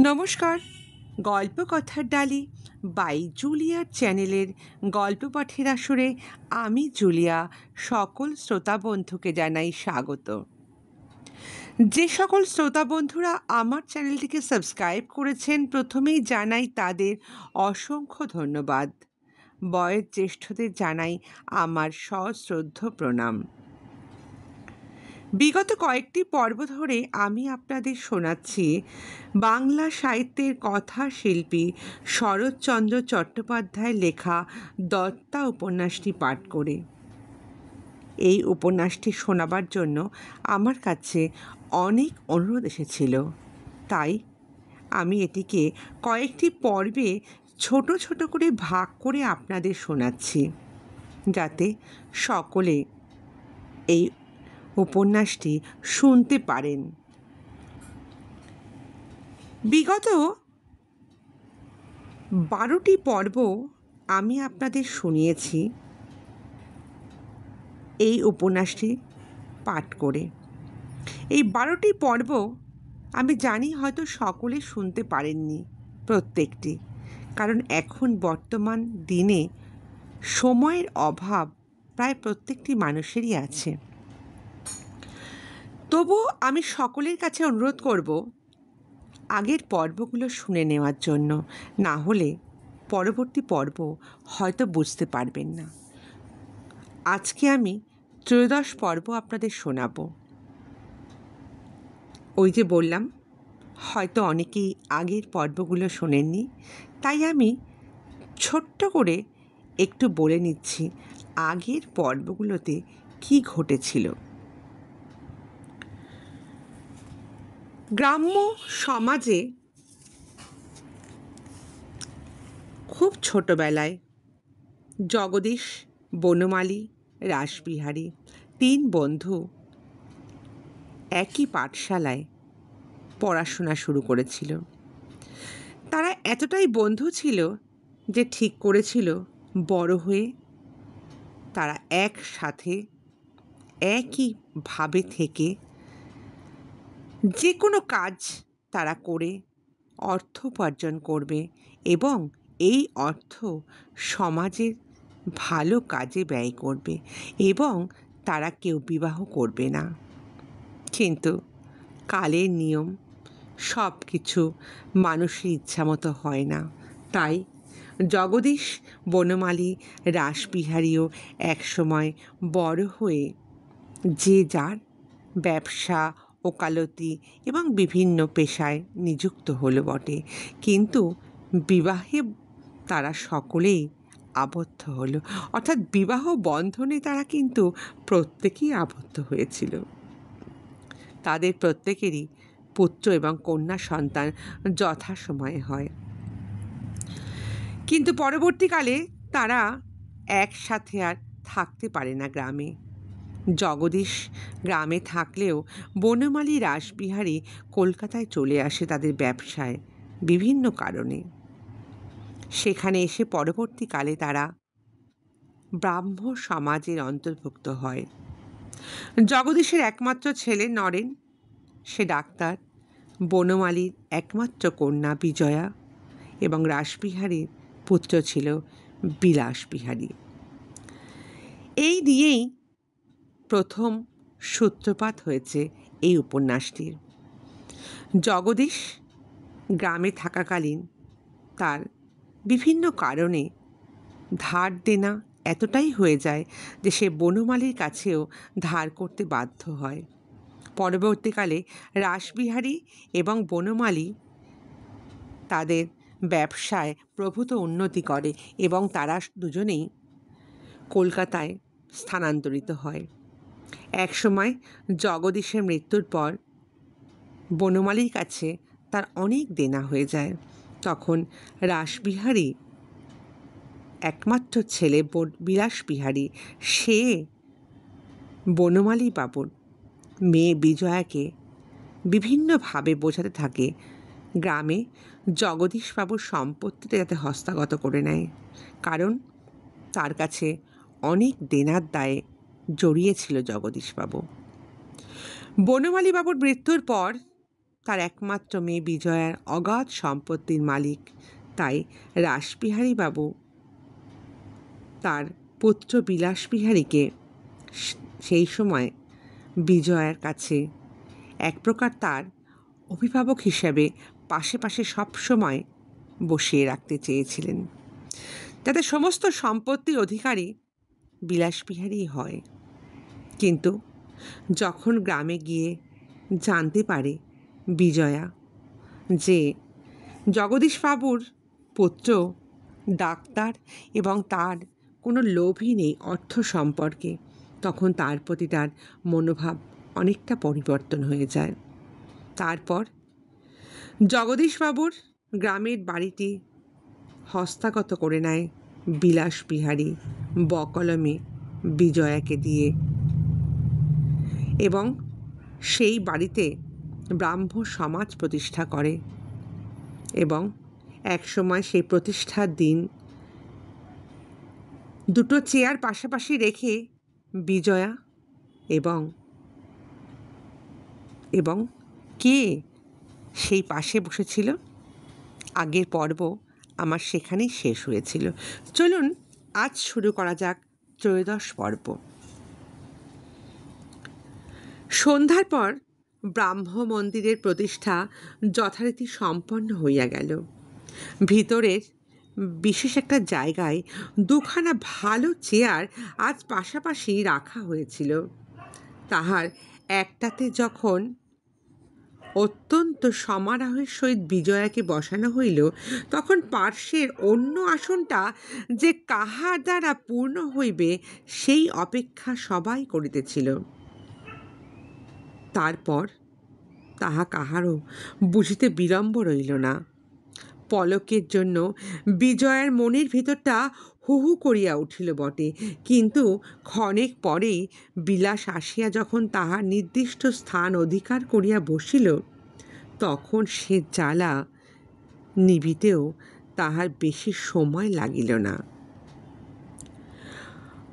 নমস্কার। গল্পকথার ডালি বাই জুলিয়ার চ্যানেলের গল্প পাঠের আসরে আমি জুলিয়া সকল শ্রোতা বন্ধুকে জানাই স্বাগত। যে সকল শ্রোতা বন্ধুরা আমার চ্যানেলটিকে সাবস্ক্রাইব করেছেন প্রথমেই জানাই তাদের অসংখ্য ধন্যবাদ। বয়োজ্যেষ্ঠদের জানাই আমার সশ্রদ্ধ প্রণাম। বিগত কয়েকটি পর্ব ধরে আমি আপনাদের শোনাচ্ছি বাংলা সাহিত্যের কথা শিল্পী শরৎচন্দ্র চট্টোপাধ্যায়ের লেখা দত্তা উপন্যাসটি পাঠ করে। এই উপন্যাসটি শোনাবার জন্য আমার কাছে অনেক অনুরোধ এসেছিল, তাই আমি এটিকে কয়েকটি পর্বে ছোট ছোট করে ভাগ করে আপনাদের শোনাচ্ছি, যাতে সকলে এই উপন্যাসটি শুনতে পারেন। বিগত 12টি পর্ব আমি আপনাদের শুনিয়েছি এই উপন্যাসটি পাঠ করে। এই 12টি পর্ব আমি জানি হয়তো সকলে শুনতে পারেননি প্রত্যেকটি, কারণ এখন বর্তমান দিনে সময়ের অভাব প্রায় প্রত্যেকটি মানুষেরই আছে। তবু আমি সকলের কাছে অনুরোধ করব আগের পর্বগুলো শুনে নেওয়ার জন্য, না হলে পরবর্তী পর্ব হয়তো বুঝতে পারবেন না। আজকে আমি 13 পর্ব আপনাদের শোনাব। ওই যে বললাম, হয়তো অনেকেই আগের পর্বগুলো শোনেননি, তাই আমি ছোট্ট করে একটু বলে নিচ্ছি আগের পর্বগুলোতে কি ঘটেছিল। গ্রাম্য সমাজে খুব ছোটবেলায় জগদীশ, বনমালী, রাসবিহারী 3 বন্ধু একই পাঠশালায় পড়াশোনা শুরু করেছিল। তারা এতটাই বন্ধু ছিল যে ঠিক করেছিল বড় হয়ে তারা একসাথে একইভাবে থেকে যে কোনো কাজ তারা করে অর্থ উপার্জন করবে এবং এই অর্থ সমাজের ভালো কাজে ব্যয় করবে এবং তারা কেউ বিবাহ করবে না। কিন্তু কালের নিয়ম, সব কিছু মানুষের ইচ্ছামতো হয় না। তাই জগদীশ, বনমালী, রাসবিহারীও একসময় বড় হয়ে যে যার ব্যবসা, ওকালতি এবং বিভিন্ন পেশায় নিযুক্ত হলো বটে, কিন্তু বিবাহে তারা সকলেই আবদ্ধ হলো, অর্থাৎ বিবাহ বন্ধনে তারা কিন্তু প্রত্যেকেই আবদ্ধ হয়েছিল। তাদের প্রত্যেকেরই পুত্র এবং কন্যা সন্তান যথাসময়ে হয়। কিন্তু পরবর্তীকালে তারা একসাথে আর থাকতে পারে না গ্রামে। জগদীশ গ্রামে থাকলেও বনমালী, রাসবিহারী কলকাতায় চলে আসে তাদের ব্যবসায় বিভিন্ন কারণে। সেখানে এসে পরবর্তীকালে তারা ব্রাহ্ম সমাজের অন্তর্ভুক্ত হয়। জগদীশের একমাত্র ছেলে নরেন, সে ডাক্তার। বনমালীর একমাত্র কন্যা বিজয়া এবং রাসবিহারীর পুত্র ছিল বিলাসবিহারী। এই নিয়েই প্রথম সূত্রপাত হয়েছে এই উপন্যাসটির। জগদীশ গ্রামে থাকাকালীন তার বিভিন্ন কারণে ধার দেনা এতটাই হয়ে যায় যে সে বনমালীর কাছেও ধার করতে বাধ্য হয়। পরবর্তীকালে রাসবিহারী এবং বনমালী তাদের ব্যবসায় প্রভূত উন্নতি করে এবং তারা দুজনেই কলকাতায় স্থানান্তরিত হয়। একসময় জগদীশের মৃত্যুর পর বনমালীর কাছে তার অনেক দেনা হয়ে যায়। তখন রাসবিহারী একমাত্র ছেলে বিলাসবিহারী, সে বনমালী বাবুর মেয়ে বিজয়াকে বিভিন্নভাবে বোঝাতে থাকে গ্রামে জগদীশবাবুর সম্পত্তিতে যাতে হস্তগত করে নেয়, কারণ তার কাছে অনেক দেনার দায়ে জড়িয়েছিল জগদীশবাবু। বনমালী বাবুর মৃত্যুর পর তার একমাত্র মেয়ে বিজয়ার অগাধ সম্পত্তির মালিক। তাই রাসবিহারীবাবু তার পুত্র বিলাসবিহারীকে সেই সময় বিজয়ার কাছে এক প্রকার তার অভিভাবক হিসাবে পাশে পাশে সবসময় বসিয়ে রাখতে চেয়েছিলেন, যাতে সমস্ত সম্পত্তির অধিকারী বিলাসবিহারী হয়। কিন্তু যখন গ্রামে গিয়ে জানতে পারে বিজয়া যে জগদীশবাবুর পুত্র ডাক্তার এবং তার কোনো লোভই নেই অর্থ সম্পর্কে, তখন তার প্রতি তার মনোভাব অনেকটা পরিবর্তন হয়ে যায়। তারপর জগদীশবাবুর গ্রামের বাড়িটি হস্তগত করে নেয় বিলাসবিহারী বকলমে বিজয়াকে দিয়ে, এবং সেই বাড়িতে ব্রাহ্ম সমাজ প্রতিষ্ঠা করে। এবং একসময় সেই প্রতিষ্ঠার দিন দুটো চেয়ার পাশাপাশি রেখে বিজয়া এবং এবং কে সেই পাশে বসেছিল, আগের পর্ব আমার সেখানেই শেষ হয়েছিল। চলুন আজ শুরু করা যাক ত্রয়োদশ পর্ব। সন্ধ্যার পর ব্রাহ্ম মন্দিরের প্রতিষ্ঠা যথারীতি সম্পন্ন হইয়া গেল। ভিতরের বিশেষ একটা জায়গায় দুখানা ভালো চেয়ার আজ পাশাপাশি রাখা হয়েছিল। তাহার একটাতে যখন অত্যন্ত সমারোহের সহিত বিজয়াকে বসানো হইল, তখন পার্শ্বের অন্য আসনটা যে কাহার দ্বারা পূর্ণ হইবে সেই অপেক্ষা সবাই করিতেছিল। তারপর তাহা কাহারও বুঝিতে বিলম্ব রইল না। পলকের জন্য বিজয়ার মনের ভিতরটা হু হু করিয়া উঠিল বটে, কিন্তু ক্ষণেক পরেই বিলাস আসিয়া যখন তাহার নির্দিষ্ট স্থান অধিকার করিয়া বসিল, তখন সে জ্বালা নিভিতেও তাহার বেশি সময় লাগিল না।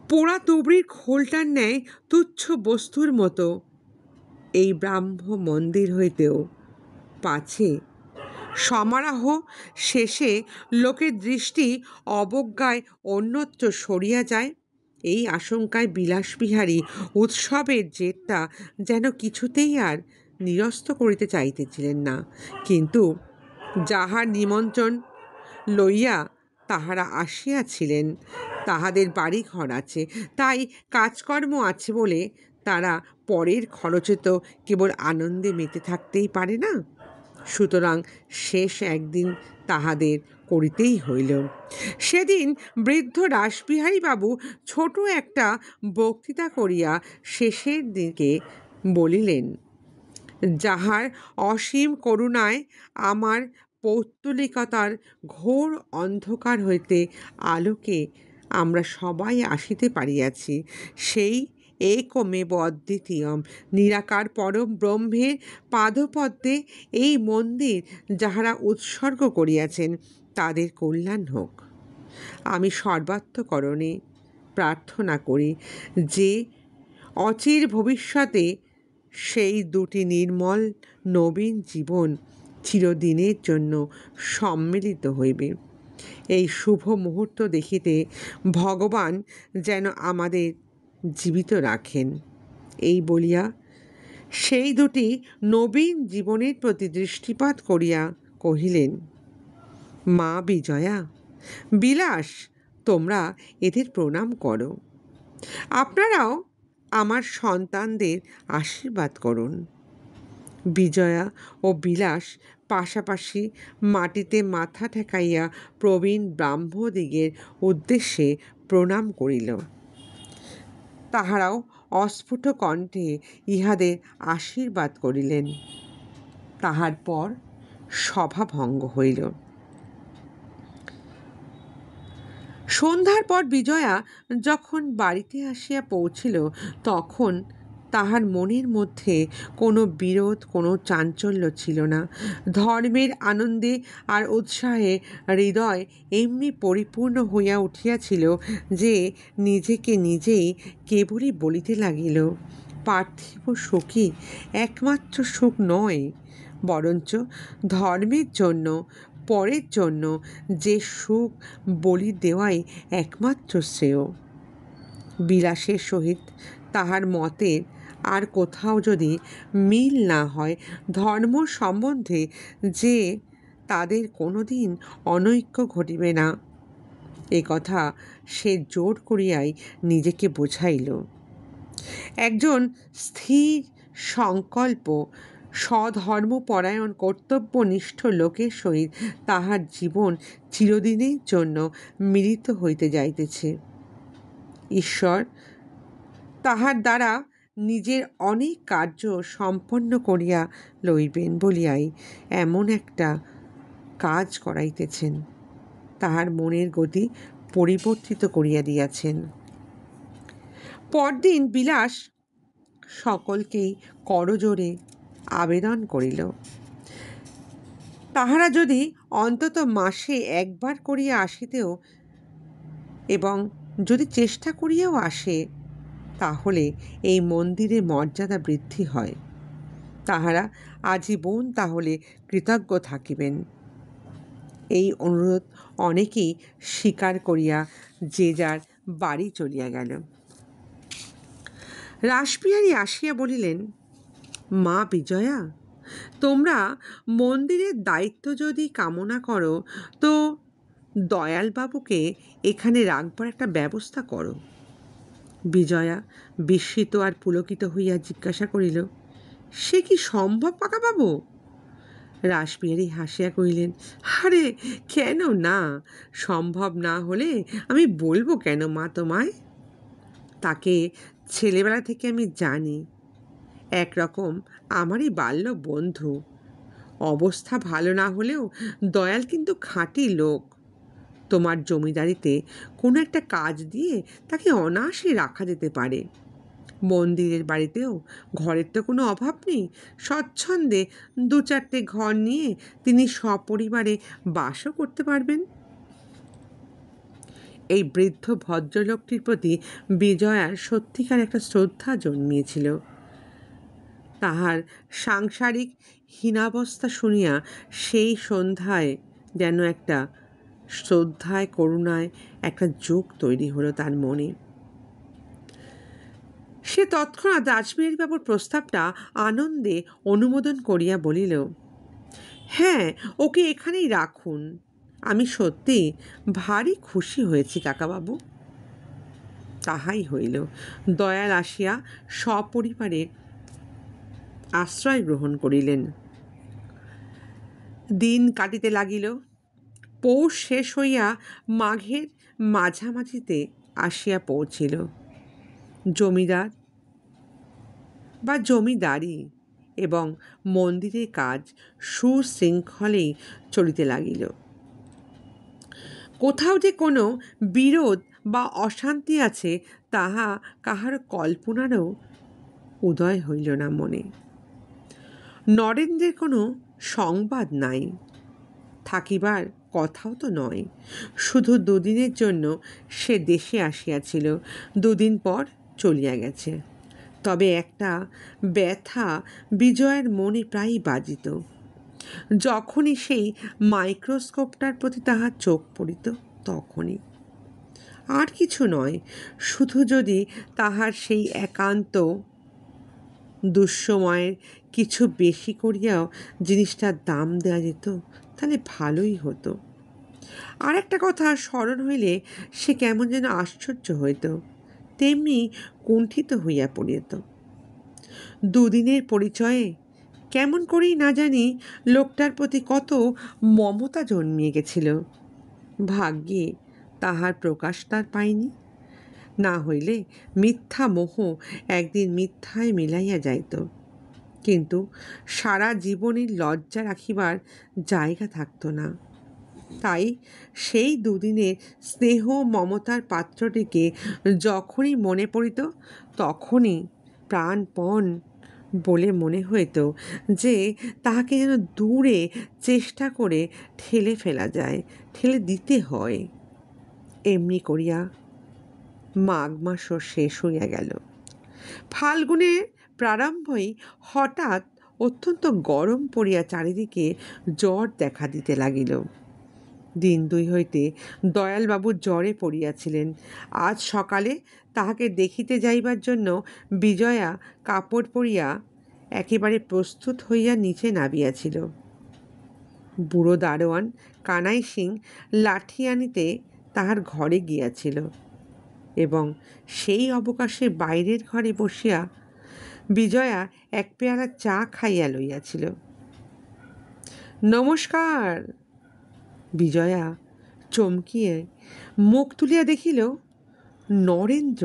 পোড়া তুবড়ির খোলটার ন্যায় তুচ্ছ বস্তুর মতো এই ব্রাহ্ম মন্দির হইতেও পাছে সমারোহ শেষে লোকের দৃষ্টি অবজ্ঞায় অন্যত্র সরিয়া যায়, এই আশঙ্কায় বিলাসবিহারী উৎসবের জেরটা যেন কিছুতেই আর নিরস্ত করিতে চাইতেছিলেন না। কিন্তু যাহার নিমন্ত্রণ লইয়া তাহারা আসিয়াছিলেন, তাহাদের বাড়ি ঘর আছে, তাই কাজকর্ম আছে বলে তারা পরের খরচে তো কেবল আনন্দে মেতে থাকতেই পারে না। সুতরাং শেষ একদিন তাহাদের করিতেই হইল। সেদিন বৃদ্ধ রাসবিহারীবাবু ছোট একটা বক্তৃতা করিয়া শেষের দিকে বলিলেন, যাহার অসীম করুণায় আমার পৌত্তলিকতার ঘোর অন্ধকার হইতে আলোকে আমরা সবাই আসিতে পারিয়াছি, সেই একমেব অদ্বিতীয়ম নিরাকার পরম ব্রহ্মের পাদপদ্মে এই মন্দির যাহারা উৎসর্গ করিয়াছেন, তাদের কল্যাণ হোক। আমি সর্বাত্মকরণে প্রার্থনা করি যে অচির ভবিষ্যতে সেই দুটি নির্মল নবীন জীবন চিরদিনের জন্য সম্মিলিত হইবে। এই শুভ মুহূর্ত দেখিতে ভগবান যেন আমাদের জীবিত রাখেন। এই বলিয়া সেই দুটি নবীন জীবনের প্রতি দৃষ্টিপাত করিয়া কহিলেন, মা বিজয়া, বিলাস, তোমরা এদের প্রণাম করো। আপনারাও আমার সন্তানদের আশীর্বাদ করুন। বিজয়া ও বিলাস পাশাপাশি মাটিতে মাথা ঠেকাইয়া প্রবীণ ব্রাহ্মদিগের উদ্দেশ্যে প্রণাম করিল। তাহারাও অস্ফুট কণ্ঠে ইহাদের আশীর্বাদ করিলেন। তাহার পর সভা ভঙ্গ হইল। সন্ধ্যার পর বিজয়া যখন বাড়িতে আসিয়া পৌঁছিল, তখন তাহার মনের মধ্যে কোনো বিরোধ, কোনো চাঞ্চল্য ছিল না। ধর্মের আনন্দে আর উৎসাহে হৃদয় এমনি পরিপূর্ণ হইয়া উঠিয়াছিল যে নিজেকে নিজেই কেবলই বলিতে লাগিল, পার্থিব সুখই একমাত্র সুখ নয়, বরঞ্চ ধর্মের জন্য, পরের জন্য যে সুখ বলি দেওয়াই একমাত্র শ্রেয়। বিলাসের সহিত তাহার মতের আর কোথাও যদি মিল না হয়, ধর্ম সম্বন্ধে যে তাদের কোনো দিন অনৈক্য ঘটিবে না, এ কথা সে জোর করিয়াই নিজেকে বোঝাইল। একজন স্থির সংকল্প স্বধর্মপরায়ণ কর্তব্যনিষ্ঠ লোকের সহিত তাহার জীবন চিরদিনের জন্য মিলিত হইতে যাইতেছে। ঈশ্বর তাহার দ্বারা নিজের অনেক কার্য সম্পন্ন করিয়া লইবেন বলিয়াই এমন একটা কাজ করাইতেছেন, তাহার মনের গতি পরিবর্তিত করিয়া দিয়াছেন। পরদিন বিলাস সকলকেই করজোড়ে আবেদন করিল, তাহারা যদি অন্তত মাসে একবার করিয়া আসিতেও এবং যদি চেষ্টা করিয়াও আসে, তাহলে এই মন্দিরের মর্যাদা বৃদ্ধি হয়। তাহারা আজীবন তাহলে কৃতজ্ঞ থাকিবেন। এই অনুরোধ অনেকেই স্বীকার করিয়া যে যার বাড়ি চলিয়া গেল। রাসবিহারী আসিয়া বলিলেন, মা বিজয়া, তোমরা মন্দিরের দায়িত্ব যদি কামনা করো তো দয়ালবাবুকে এখানে রাখবার একটা ব্যবস্থা করো। বিজয়া বিস্মিত আর পুলকিত হইয়া জিজ্ঞাসা করিল, সে কি সম্ভব কাকাবাবু? রাসবিহারী হাসিয়া কহিলেন, আরে কেন না, সম্ভব না হলে আমি বলবো কেন মা তোমায়? তাকে ছেলেবেলা থেকে আমি জানি, একরকম আমারই বাল্য বন্ধু। অবস্থা ভালো না হলেও দয়াল কিন্তু খাঁটি লোক। তোমার জমিদারিতে কোনো একটা কাজ দিয়ে তাকে অনায়াসে রাখা যেতে পারে। মন্দিরের বাড়িতেও ঘরের তো কোনো অভাব নেই, স্বচ্ছন্দে 2-4টে ঘর নিয়ে তিনি সপরিবারে বাসও করতে পারবেন। এই বৃদ্ধ ভদ্রলোকটির প্রতি বিজয়ার সত্যিকার একটা শ্রদ্ধা জন্মিয়েছিল। তাহার সাংসারিক হীনাবস্থা শুনিয়া সেই সন্ধ্যায় যেন একটা শ্রদ্ধায় করুণায় একটা যোগ তৈরি হলো তার মনে। সে তৎক্ষণাৎ রাসবিহারী বাবুর প্রস্তাবটা আনন্দে অনুমোদন করিয়া বলিল, হ্যাঁ, ওকে এখানেই রাখুন। আমি সত্যি ভারী খুশি হয়েছি কাকাবাবু। তাহাই হইল। দয়াল আসিয়া সপরিবারে আশ্রয় গ্রহণ করিলেন। দিন কাটিতে লাগিল। পৌষ শেষ হইয়া মাঘের মাঝামাঝিতে আসিয়া পৌঁছিল। জমিদার বা জমিদারি এবং মন্দিরের কাজ সুশৃঙ্খলেই চলিতে লাগিল। কোথাও যে কোনো বিরোধ বা অশান্তি আছে তাহা কাহার কল্পনারও উদয় হইল না মনে। নরেন্দ্রের কোনো সংবাদ নাই, থাকিবার কথাও তো নয়। শুধু 2 দিনের জন্য সে দেশে আসিয়াছিল, 2 দিন পর চলিয়া গেছে। তবে একটা ব্যথা বিজয়ের মনে প্রায়ই বাজিত, যখনই সেই মাইক্রোস্কোপটার প্রতি তাহার চোখ পড়িত তখনই। আর কিছু নয়, শুধু যদি তাহার সেই একান্ত দুঃসময়ের কিছু বেশি করিয়াও জিনিসটার দাম দেওয়া যেত তাহলে ভালোই হতো। আর একটা কথা স্মরণ হইলে সে কেমন যেন আশ্চর্য হইত, তেমনি কুণ্ঠিত হইয়া পড়িত। 2 দিনের পরিচয়ে কেমন করেই না জানি লোকটার প্রতি কত মমতা জন্মিয়ে গেছিল। ভাগ্যে তাহার প্রকাশ তার পায়নি, না হইলে মিথ্যা মোহ একদিন মিথ্যায় মিলাইয়া যাইত। কিন্তু সারা জীবনের লজ্জা রাখিবার জায়গা থাকত না। তাই সেই 2 দিনের স্নেহ মমতার পাত্রটিকে যখনই মনে পড়িত তখনই প্রাণপণ বলে মনে হইত যে তাহাকে যেন দূরে চেষ্টা করে ঠেলে ফেলা যায়, ঠেলে দিতে হয়। এমনি করিয়া মাঘ মাসও শেষ হইয়া গেল। ফাল্গুনের প্রারম্ভই হঠাৎ অত্যন্ত গরম পড়িয়া চারিদিকে জ্বর দেখা দিতে লাগিল। দিন দুই হইতে দয়ালবাবু জ্বরে পড়িয়াছিলেন। আজ সকালে তাহাকে দেখিতে যাইবার জন্য বিজয়া কাপড় পরিয়া একেবারে প্রস্তুত হইয়া নিচে নামিয়াছিল। বুড়ো দারোয়ান কানাই সিং লাঠি আনিতে তাহার ঘরে গিয়াছিল এবং সেই অবকাশে বাইরের ঘরে বসিয়া বিজয়া এক পেয়ালা চা খাইয়া লইয়াছিল। নমস্কার। বিজয়া চমকিয়ে মুখ তুলিয়া দেখিল নরেন্দ্র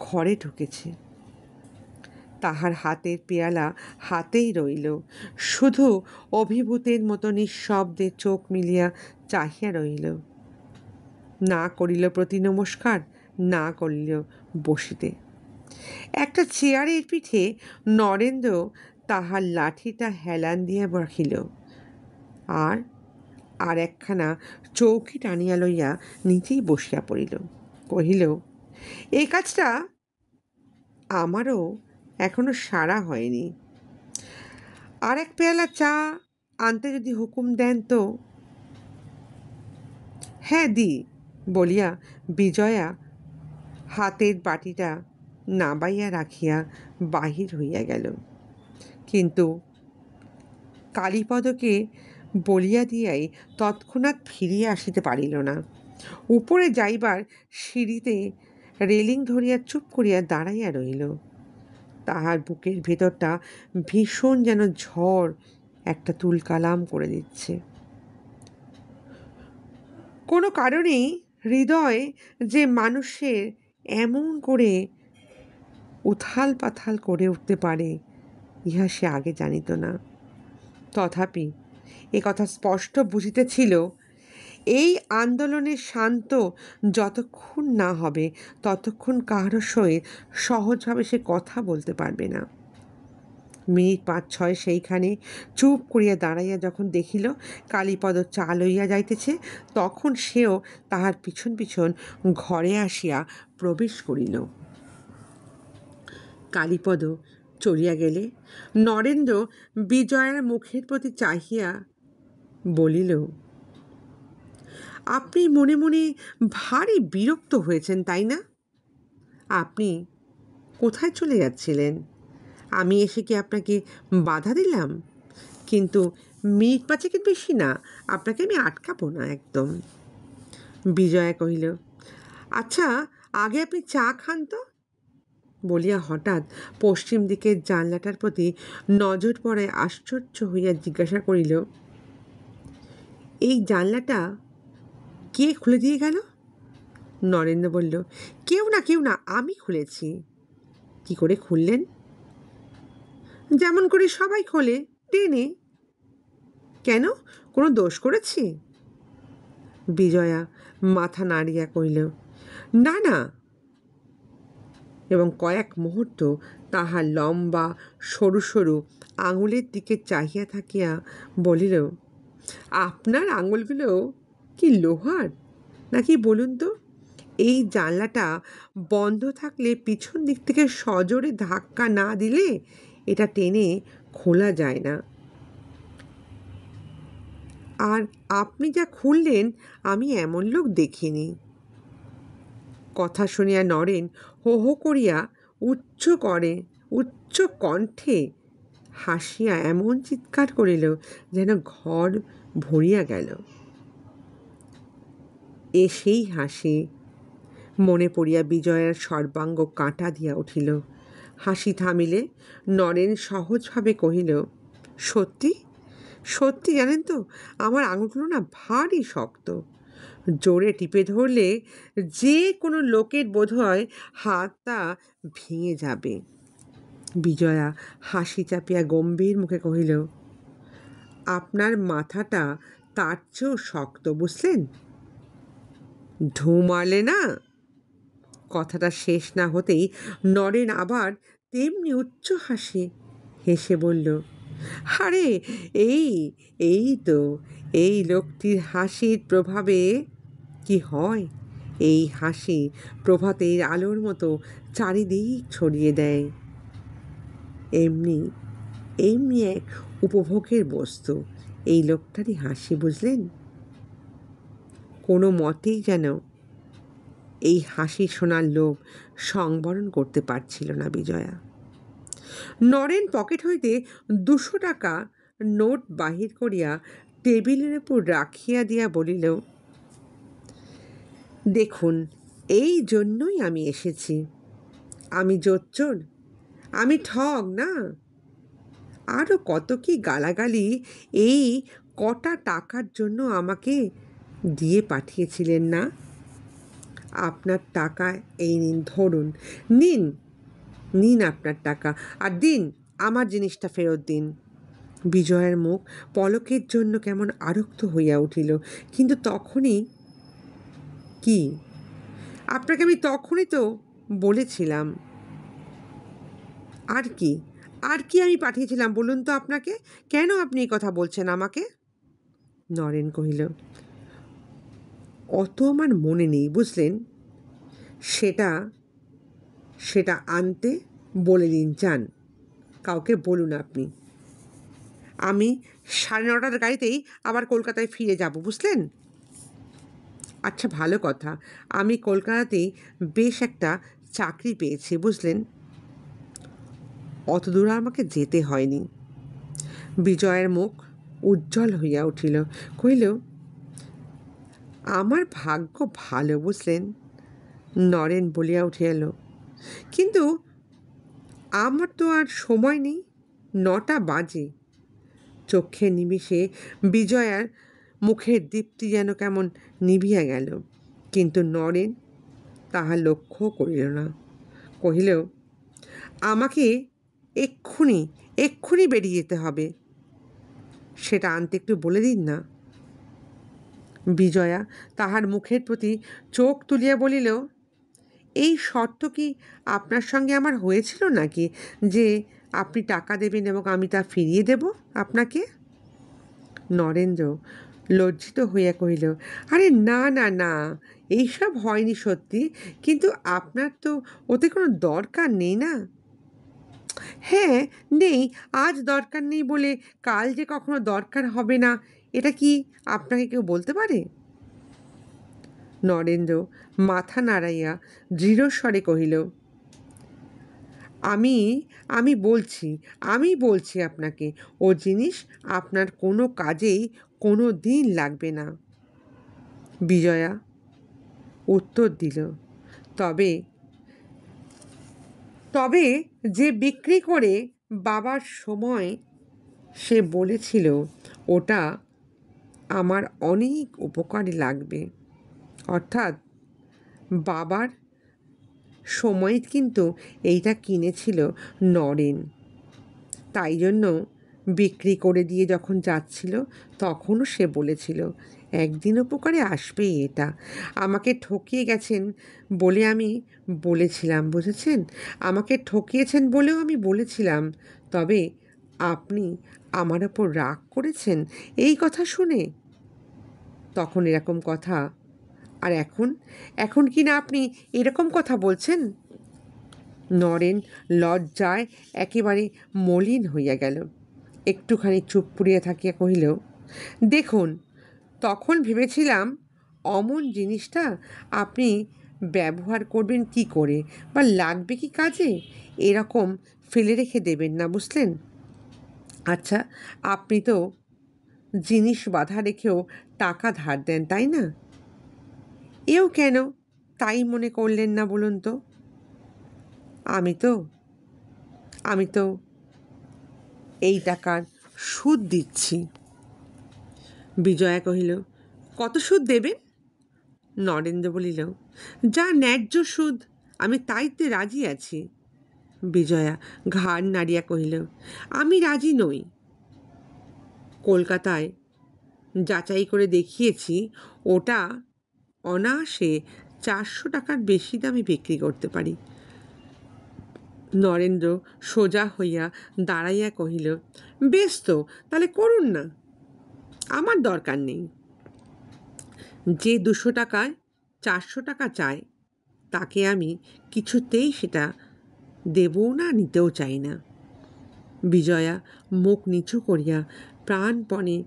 ঘরে ঢুকেছে। তাহার হাতের পেয়ালা হাতেই রইল, শুধু অভিভূতের মতো নিঃশব্দে চোখ মিলিয়া চাহিয়া রইল। না করিল প্রতি নমস্কার, না করিল বসিতে। একটা চেয়ারের পিঠে নরেন্দ্র তাহার লাঠিটা হেলান দিয়া রাখিল আর একখানা চৌকি টানিয়া লইয়া নিচেই বসিয়া পড়িল। কহিল, এই কাজটা আমারও এখনো সারা হয়নি। আর এক পেয়ালা চা আনতে যদি হুকুম দেন তো। হ্যাঁ দি বলিয়া বিজয়া হাতের বাটিটা নাবাইয়া রাখিয়া বাহির হইয়া গেল। কিন্তু কালীপদকে বলিয়া দিয়াই তৎক্ষণাৎ ফিরিয়া আসিতে পারিল না। উপরে যাইবার সিঁড়িতে রেলিং ধরিয়া চুপ করিয়া দাঁড়াইয়া রহিল। তাহার বুকের ভেতরটা ভীষণ যেন ঝড় একটা তুলকালাম করে দিচ্ছে। কোনো কারণেই হৃদয় যে মানুষের এমন করে উথাল পাথাল করে উঠতে পারে ইহা সে আগে জানিত না। তথাপি এ কথা স্পষ্ট বুঝিতেছিল, এই আন্দোলনের শান্ত যতক্ষণ না হবে ততক্ষণ কাহারও সহিত সহজভাবে সে কথা বলতে পারবে না। মিনিট ৫-৬ সেইখানে চুপ করিয়া দাঁড়াইয়া যখন দেখিল কালীপদ চা লইয়া যাইতেছে, তখন সেও তাহার পিছন পিছন ঘরে আসিয়া প্রবেশ করিল। কালীপদ চলিয়া গেলে নরেন্দ্র বিজয়ার মুখের প্রতি চাহিয়া বলিল, আপনি মনে মনে ভারী বিরক্ত হয়েছেন, তাই না? আপনি কোথায় চলে যাচ্ছিলেন? আমি এসে কি আপনাকে বাধা দিলাম? কিন্তু মিনিট ৫-এর বেশি না, আপনাকে আমি আটকাবো না একদম। বিজয়া কহিল, আচ্ছা আগে আপনি চা খান তো বলিয়া হঠাৎ পশ্চিম দিকের জানলাটার প্রতি নজর পড়ায় আশ্চর্য হইয়া জিজ্ঞাসা করিল, এই জানলাটা কে খুলে দিয়ে গেল? নরেন্দ্র বলল, কেউ না, আমি খুলেছি। কি করে খুললেন? যেমন করে সবাই খোলে, টেনে। কেন, কোনো দোষ করেছি? বিজয়া মাথা নাড়িয়া কহিল, না। এবং কয়েক মুহূর্ত তাহার লম্বা সরু সরু আঙুলের দিকে চাহিয়া থাকিয়া বলিল, আপনার আঙুলগুলো কি লোহার নাকি বলুন তো? এই জানলাটা বন্ধ থাকলে পিছন দিক থেকে সজোরে ধাক্কা না দিলে এটা টেনে খোলা যায় না। আর আপনি যা খুললেন আমি এমন লোক দেখিনি। কথা শুনিয়া নরেন হো হো করিয়া উচ্চ কণ্ঠে হাসিয়া এমন চিৎকার করিল যেন ঘর ভরিয়া গেল। সেই হাসি মনে পড়িয়া বিজয়ার সর্বাঙ্গ কাঁটা দিয়া উঠিল। হাসি থামিলে নরেন সহজভাবে কহিল, সত্যি জানেন তো, আমার আঙুলগুলো না ভারী শক্ত। জোরে টিপে ধরলে যে কোনো লোকের বোধহয় হাতটা ভেঙে যাবে। বিজয়া হাসি চাপিয়া গম্ভীর মুখে কহিল, আপনার মাথাটা তার চেয়েও শক্ত, বুঝলেন? ঢু মারলে না। কথাটা শেষ না হতেই নরেন আবার তেমনি উচ্চ হাসি হেসে বলল, আরে এই তো এই লোকটির হাসির প্রভাবে কি হয়, এই হাসি প্রভাতের আলোর মতো চারিদিক ছড়িয়ে দেয়। এমনি এমনি এক উপভোগের বস্তু এই লোকটারই হাসি, বুঝলেন? কোনো মতেই যেন এই হাসি শোনার লোভ সংবরণ করতে পারছিল না বিজয়া। নরেন পকেট হইতে 200 টাকা নোট বাহির করিয়া টেবিলের উপর রাখিয়া দিয়া বলিল, দেখুন, এই জন্যই আমি এসেছি। আমি জোচ্চোর, আমি ঠগ না। আরও কত কি গালাগালি এই কটা টাকার জন্য আমাকে দিয়ে পাঠিয়েছিলেন না? আপনার টাকা এই নিন, ধরুন, নিন, নিন আপনার টাকা, আর দিন আমার জিনিসটা ফেরত দিন। বিজয়ের মুখ পলকের জন্য কেমন আরক্ত হইয়া উঠিল। কিন্তু তখনই কি, আপনাকে আমি তখনই তো বলেছিলাম। আর কি, আর কি আমি পাঠিয়েছিলাম বলুন তো আপনাকে? কেন আপনি এই কথা বলছেন আমাকে? নরেন কহিল, অত আমার মনে নেই, বুঝলেন। সেটা সেটা আনতে বলে দিন, যান, কাউকে বলুন আপনি। আমি 9:30টার গাড়িতেই আবার কলকাতায় ফিরে যাব, বুঝলেন। আচ্ছা, ভালো কথা, আমি কলকাতাতেই বেশ একটা চাকরি পেয়েছি, বুঝলেন। অত দূর আমাকে যেতে হয়নি। বিজয়ের মুখ উজ্জ্বল হইয়া উঠিল। কহিল, আমার ভাগ্য ভালো, বুঝলেন। নরেন বলিয়া উঠিল, কিন্তু আমার তো আর সময় নেই, 9টা বাজে। চক্ষের নিমিষে বিজয়ার মুখের দীপ্তি যেন কেমন নিভিয়া গেল, কিন্তু নরেন তাহা লক্ষ্য করিল না। কহিল, আমাকে এক্ষুনি এক্ষুনি বেরিয়ে যেতে হবে, সেটা আনতে একটু বলে দিন না। বিজয়া তাহার মুখের প্রতি চোখ তুলিয়া বলিল, এই শর্ত কি আপনার সঙ্গে আমার হয়েছিল নাকি, যে আপনি টাকা দেবেন এবং আমি তা ফিরিয়ে দেব আপনাকে? নরেন্দ্র লজ্জিত হইয়া কহিল, আরে না না না, এইসব হয়নি সত্যি, কিন্তু আপনার তো ওতে কোনো দরকার নেই না। হ্যাঁ, নেই, আজ দরকার নেই বলে কাল যে কখনো দরকার হবে না, এটা কি আপনাকে কেউ বলতে পারে? নরেন্দ্র মাথা নাড়াইয়া দৃঢ়স্বরে কহিল, আমি আমি বলছি আমি বলছি আপনাকে, ও জিনিস আপনার কোনো কাজেই কোনো দিন লাগবে না। বিজয়া উত্তর দিল, তবে তবে যে বিক্রি করে বাবার সময় সে বলেছিল ওটা আমার অনেক উপকারে লাগবে। অর্থাৎ বাবার সময় কিন্তু এইটা কিনেছিল নরেন, তাই জন্য বিক্রি করে দিয়ে যখন যাচ্ছিল তখনও সে বলেছিল একদিন উপকারে আসবেই এটা। আমাকে ঠকিয়ে গেছেন বলে আমি বলেছিলাম, বুঝেছেন, আমাকে ঠকিয়েছেন বলেও আমি বলেছিলাম। তবে আপনি আমার ওপর রাগ করেছেন এই কথা শুনে, তখন এরকম কথা, আর এখন এখন কি না আপনি এরকম কথা বলছেন? নরেন লজ্জায় একেবারে মলিন হইয়া গেল। একটুখানি চুপ করিয়া থাকিয়া কহিল, দেখুন, তখন ভেবেছিলাম অমন জিনিসটা আপনি ব্যবহার করবেন কি করে, বা লাগবে কি কাজে, এরকম ফেলে রেখে দেবেন না, বুঝলেন। আচ্ছা, আপনি তো জিনিস বাঁধা রেখেও টাকা ধার দেন, তাই না? এও কেন তাই মনে করলেন না বলুন তো? আমি তো আমি তো এই টাকার সুদ দিচ্ছি। বিজয়া কহিল, কত সুদ দেবেন? নরেন্দ্র বলিল, যা ন্যায্য সুদ, আমি তাইতে রাজি আছি। বিজয়া ঘাড় নাড়িয়া কহিল, আমি রাজি নই। কলকাতায় যাচাই করে দেখিয়েছি, ওটা অনায়াসে 400 টাকার বেশি দামে বিক্রি করতে পারি। নরেন্দ্র সোজা হইয়া দাঁড়াইয়া কহিল, বেশ তো, তাহলে করুন না, আমার দরকার নেই। যে 200 টাকায় 400 টাকা চায় তাকে আমি কিছুতেই সেটা দেবও না, নিতেও চাই না। বিজয়া মুখ নিচু করিয়া প্রাণপণে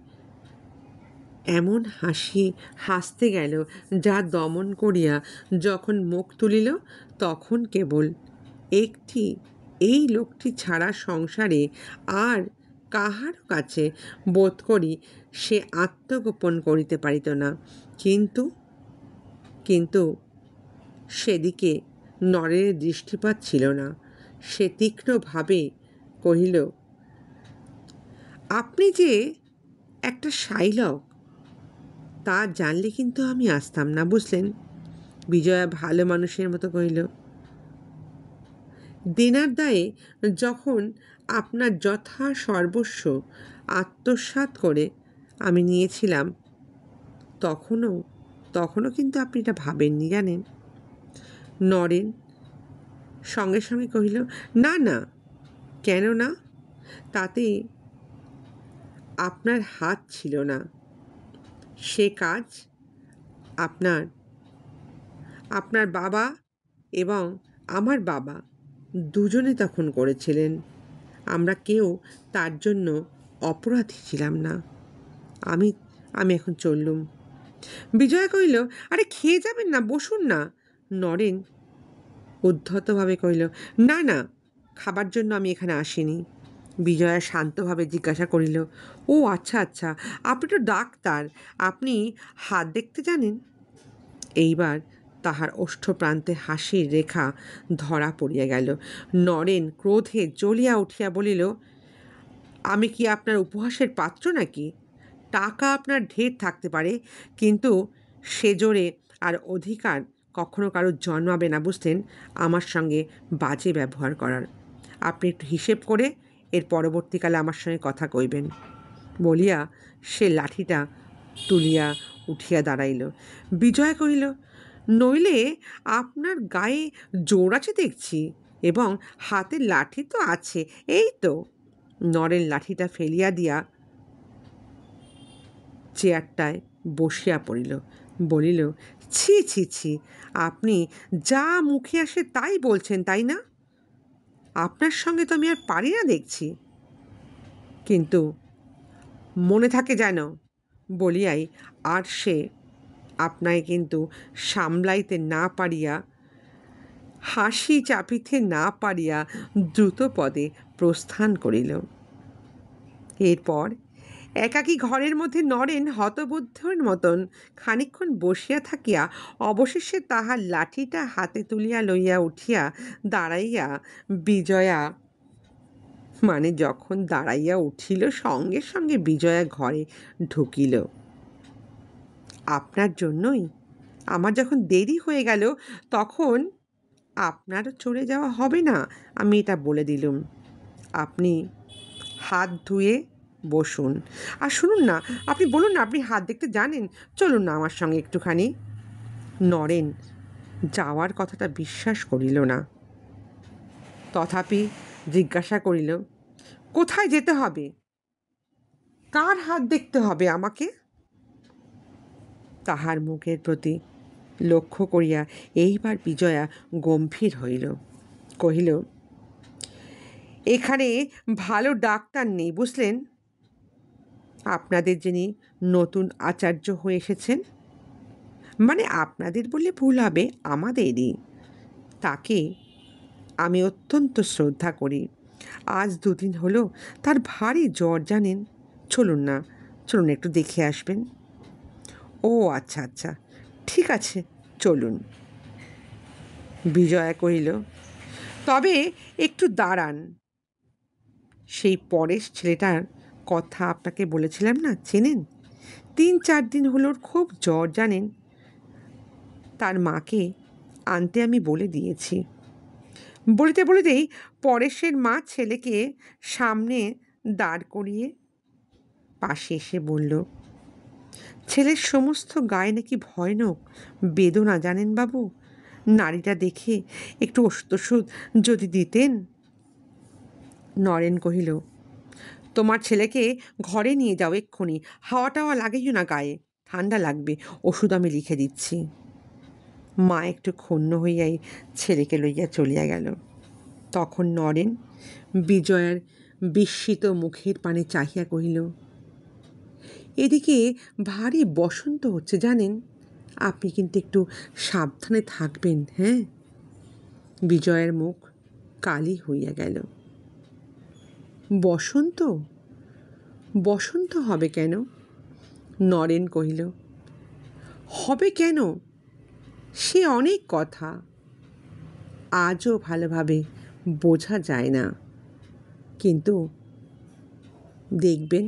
এমন হাসতে গেল, যা দমন করিয়া যখন মুখ তুলিল তখন কেবল এই লোকটি ছাড়া সংসারে আর কাহারও কাছে বোধ করি সে আত্মগোপন করিতে পারিত না। কিন্তু সেদিকে নরেনের দৃষ্টিপাত ছিল না। সে তীক্ষ্ণভাবে কহিল, আপনি যে একটা শাইলক তা জানলে কিন্তু আমি আসতাম না, বুঝলেন? বিজয়া ভালো মানুষের মতো কহিল, দেনার দায়ে যখন আপনার যথা সর্বস্ব আত্মসাৎ করে আমি নিয়েছিলাম তখনও কিন্তু আপনি এটা ভাবেননি, জানেন? নরেন সঙ্গে সঙ্গে কহিল, না না, কেন না? তাতে আপনার হাত ছিল না। সে কাজ আপনার বাবা এবং আমার বাবা দুজনে তখন করেছিলেন। আমরা কেউ তার জন্য অপরাধী ছিলাম না। আমি এখন চললুম। বিজয়া কহিল, আরে খেয়ে যাবেন না, বসুন না। নরেন উদ্ধতভাবে কহিল, না না, খাবার জন্য আমি এখানে আসিনি। বিজয়া শান্তভাবে জিজ্ঞাসা করিল, ও আচ্ছা আচ্ছা, আপনি তো ডাক্তার, আপনি হাত দেখতে জানেন? এইবার তাহার ওষ্ঠপ্রান্তে হাসির রেখা ধরা পড়িয়া গেল। নরেন ক্রোধে জ্বলিয়া উঠিয়া বলিল, আমি কি আপনার উপহাসের পাত্র নাকি? টাকা আপনার ঢের থাকতে পারে, কিন্তু সে জোরে আর অধিকার কখনো কারো জন্মাবে না, বুঝলেন, আমার সঙ্গে বাজে ব্যবহার করার। আপনি একটু হিসেব করে এর পরবর্তীকালে আমার সঙ্গে কথা কইবেন। বলিয়া সে লাঠিটা তুলিয়া উঠিয়া দাঁড়াইল। বিজয় কহিল, নইলে আপনার গায়ে জোর আছে দেখছি, এবং হাতে লাঠি তো আছে, এই তো। নরেন লাঠিটা ফেলিয়া দিয়া চেয়ারটায় বসিয়া পড়িল। বলিল, ছি ছি ছি, আপনি যা মুখে আসে তাই বলছেন, তাই না? আপনার সঙ্গে তো আমি আর পারি না দেখছি। কিন্তু মনে থাকে যেন, বলিয়াই আর সে আপনায় কিন্তু সামলাইতে না পারিয়া, হাসি চাপিতে না পারিয়া দ্রুত পদে প্রস্থান করিল। এরপর একাকী ঘরের মধ্যে নরেন হতবুদ্ধের মতন খানিকক্ষণ বসিয়া থাকিয়া অবশেষে তাহার লাঠিটা হাতে তুলিয়া লইয়া উঠিয়া দাঁড়াইয়া বিজয়া যখন দাঁড়াইয়া উঠিল, সঙ্গে সঙ্গে বিজয়া ঘরে ঢুকিল। আপনার জন্যই আমার যখন দেরি হয়ে গেল, তখন আপনারও চলে যাওয়া হবে না, আমি এটা বলে দিলুম। আপনি হাত ধুয়ে বসুন। আর শুনুন না, আপনি বলুন না, আপনি হাত দেখতে জানেন, চলুন না আমার সঙ্গে একটুখানি। নরেন যাওয়ার কথাটা বিশ্বাস করিল না, তথাপি জিজ্ঞাসা করিল, কোথায় যেতে হবে? কার হাত দেখতে হবে আমাকে? তাহার মুখের প্রতি লক্ষ্য করিয়া এইবার বিজয়া গম্ভীর হইল। কহিল, এখানে ভালো ডাক্তার নেই, বুঝলেন। আপনাদের যিনি নতুন আচার্য হয়ে এসেছেন, আপনাদের বললে ভুল হবে, আমাদেরই, তাকে আমি অত্যন্ত শ্রদ্ধা করি। আজ 2 দিন হলো তার ভারী জ্বর, জানেন। চলুন না, চলুন একটু দেখে আসবেন। ও আচ্ছা আচ্ছা, ঠিক আছে, চলুন। বিজয়া কহিল, তবে একটু দাঁড়ান। সেই পরেশ ছেলেটার কথা আপনাকে বলেছিলাম না, চেনেন? 3-4 দিন হলো খুব জ্বর, জানেন। তার মাকে আনতে আমি বলে দিয়েছি। বলিতেই পরেশের মা ছেলেকে সামনে দাঁড় করিয়ে পাশে এসে বলল, ছেলের সমস্ত গায়ে নাকি ভয়ানক বেদনা, জানেন বাবু। নারীটা দেখে একটু ওষুধ যদি দিতেন। নরেন কহিল, তোমার ছেলেকে ঘরে নিয়ে যাও এক্ষুনি, হাওয়া টাওয়া লাগিও না গায়ে, ঠান্ডা লাগবে, ওষুধ আমি লিখে দিচ্ছি। মা একটু ক্ষুণ্ণ হইয়াই ছেলেকে লইয়া চলিয়া গেল। তখন নরেন বিজয়ার বিস্মিত মুখের পানে চাহিয়া কহিল, এদিকে ভারী বসন্ত হচ্ছে জানেন, আপনি কিন্তু একটু সাবধানে থাকবেন। হ্যাঁ। বিজয়ের মুখ কালি হইয়া গেল। বসন্ত? বসন্ত হবে কেন? নরেন কহিল, হবে কেন সে অনেক কথা, আজও ভালোভাবে বোঝা যায় না, কিন্তু দেখবেন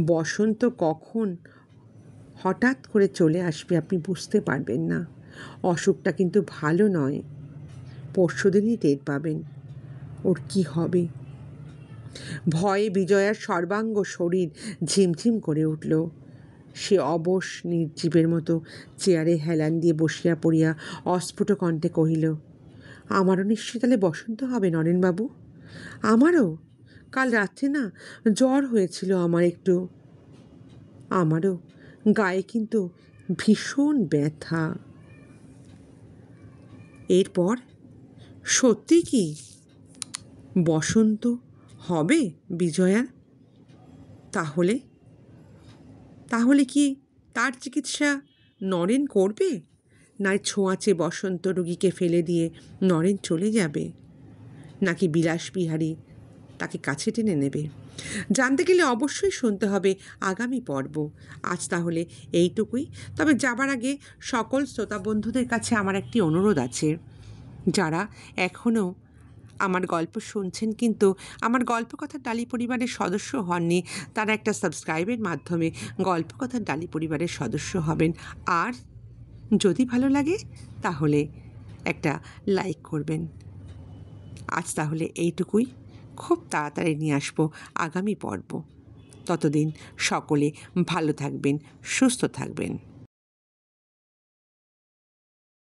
বসন্ত কখন হঠাৎ করে চলে আসবে আপনি বুঝতে পারবেন না। অসুখটা কিন্তু ভালো নয়, পরশুদিনই টের পাবেন ওর কি হবে। ভয়ে বিজয়ার সর্বাঙ্গ শরীর ঝিমঝিম করে উঠল। সে অবশ নির্জীবের মতো চেয়ারে হেলান দিয়ে বসিয়া পড়িয়া অস্ফুট কণ্ঠে কহিল, আমারও নিশ্চয়ই তাহলে বসন্ত হবে নরেনবাবু? আমারও কাল রাত্রে না জ্বর হয়েছিল আমার একটু। আমারও গায়ে কিন্তু ভীষণ ব্যথা। এরপর সত্যি কি বসন্ত হবে বিজয়ার? তাহলে তাহলে কি তার চিকিৎসা নরেন করবে, নয় ছোঁয়াচে বসন্ত রোগীকে ফেলে দিয়ে নরেন চলে যাবে, নাকি বিলাসবিহারী তাকে কাছে টেনে নেবে? জানতে গেলে অবশ্যই শুনতে হবে আগামী পর্ব। আজ তাহলে এইটুকুই। তবে যাবার আগে সকল শ্রোতা বন্ধুদের কাছে আমার একটি অনুরোধ আছে, যারা এখনও আমার গল্প শুনছেন কিন্তু আমার গল্পকথার ডালি পরিবারের সদস্য হননি, তারা একটা সাবস্ক্রাইবের মাধ্যমে গল্পকথার ডালি পরিবারের সদস্য হবেন। আর যদি ভালো লাগে তাহলে একটা লাইক করবেন। আজ তাহলে এইটুকুই। খুব তাড়াতাড়ি নিয়ে আসবো আগামী পর্ব। ততদিন সকলে ভালো থাকবেন, সুস্থ থাকবেন।